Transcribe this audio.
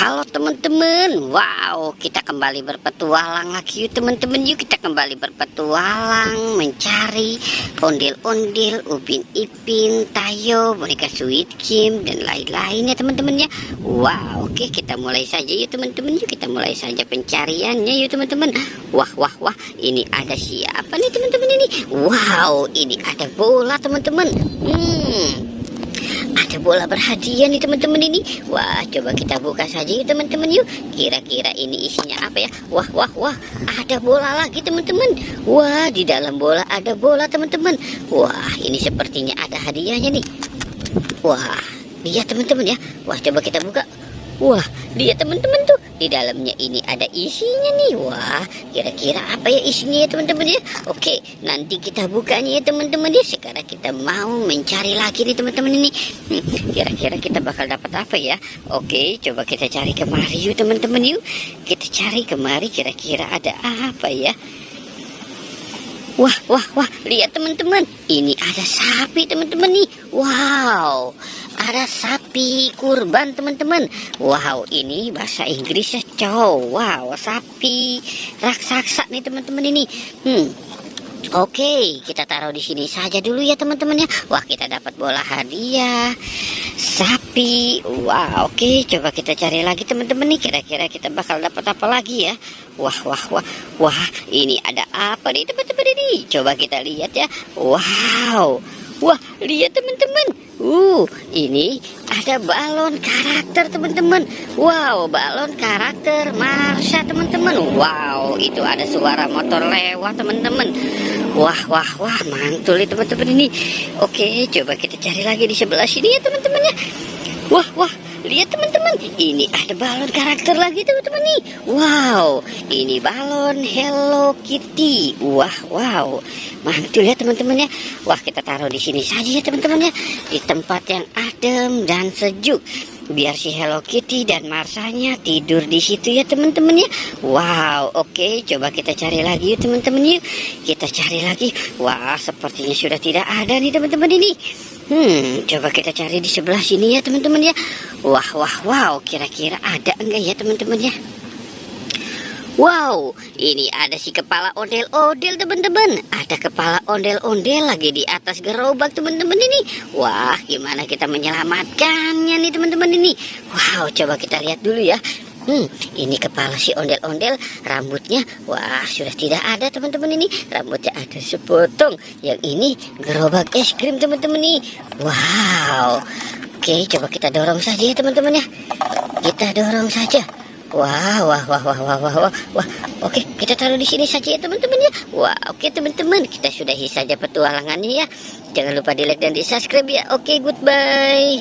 Halo teman-teman, wow, kita kembali berpetualang lagi yuk teman-teman. Yuk kita kembali berpetualang mencari ondel-ondel, Upin Ipin, Tayo, boneka Sweet Kim dan lain-lain ya teman-teman ya. Wow, oke, kita mulai saja yuk teman-teman. Yuk kita mulai saja pencariannya yuk teman-teman. Wah, ini ada siapa nih teman-teman ini? Wow, ini ada bola teman-teman. Ada bola berhadiah nih teman-teman ini. Wah, coba kita buka saja yuk teman-teman yuk. Kira-kira ini isinya apa ya? Wah, ada bola lagi teman-teman. Wah, di dalam bola ada bola teman-teman. Wah, ini sepertinya ada hadiahnya nih. Wah, lihat teman-teman ya. Wah, coba kita buka. Wah, lihat teman-teman tuh, di dalamnya ini ada isinya nih. Wah, kira-kira apa ya isinya ya teman-teman ya? Oke, nanti kita bukanya ya teman-teman ya. Sekarang kita mau mencari lagi nih teman-teman ini. Kira-kira kita bakal dapat apa ya? Oke, coba kita cari kemari yuk teman-teman yuk. Kita cari kemari, kira-kira ada apa ya? Wah, lihat teman-teman, ini ada sapi teman-teman nih. Wow, ada sapi kurban teman-teman. Wow, ini bahasa Inggrisnya cow. Wow, sapi raksasa nih teman-teman ini. Oke, kita taruh di sini saja dulu ya teman-teman ya. Wah, kita dapat bola hadiah sapi. Wah, oke, coba kita cari lagi teman-teman nih. Kira-kira kita bakal dapat apa lagi ya? Wah, ini ada apa nih teman-teman ini? Coba kita lihat ya. Wow, wah, lihat teman-teman. Ini ada balon karakter teman-teman. Wow, balon karakter Marsha teman-teman. Wow, itu ada suara motor lewat teman-teman. Wah, mantul nih teman-teman ini. Oke, coba kita cari lagi di sebelah sini ya teman-teman ya. Wah, lihat teman-teman, ini ada balon karakter lagi teman-teman nih. Wow, ini balon Hello Kitty. Wow, mantul ya teman-teman ya. Wah, kita taruh di sini saja ya teman-teman ya, di tempat yang adem dan sejuk, biar si Hello Kitty dan Marsanya tidur di situ ya teman-teman ya. Wow, oke, coba kita cari lagi yuk teman-teman yuk. Kita cari lagi. Wah, sepertinya sudah tidak ada nih teman-teman ini. Coba kita cari di sebelah sini ya teman-teman ya. Wow, kira-kira ada enggak ya teman-teman ya? Wow, ini ada si kepala ondel-ondel teman-teman. Ada kepala ondel-ondel lagi di atas gerobak teman-teman ini. Wah, gimana kita menyelamatkannya nih teman-teman ini? Wow, coba kita lihat dulu ya. Ini kepala si ondel-ondel, rambutnya, wah, sudah tidak ada teman-teman ini. Rambutnya ada sepotong. Yang ini gerobak es krim teman-teman ini. Wow. Oke, coba kita dorong saja ya teman-teman ya. Kita dorong saja. Wah. Oke, kita taruh di sini saja ya teman-teman ya. Wah, oke teman-teman, kita sudahi saja petualangannya ya. Jangan lupa di like dan di subscribe ya. Oke, goodbye.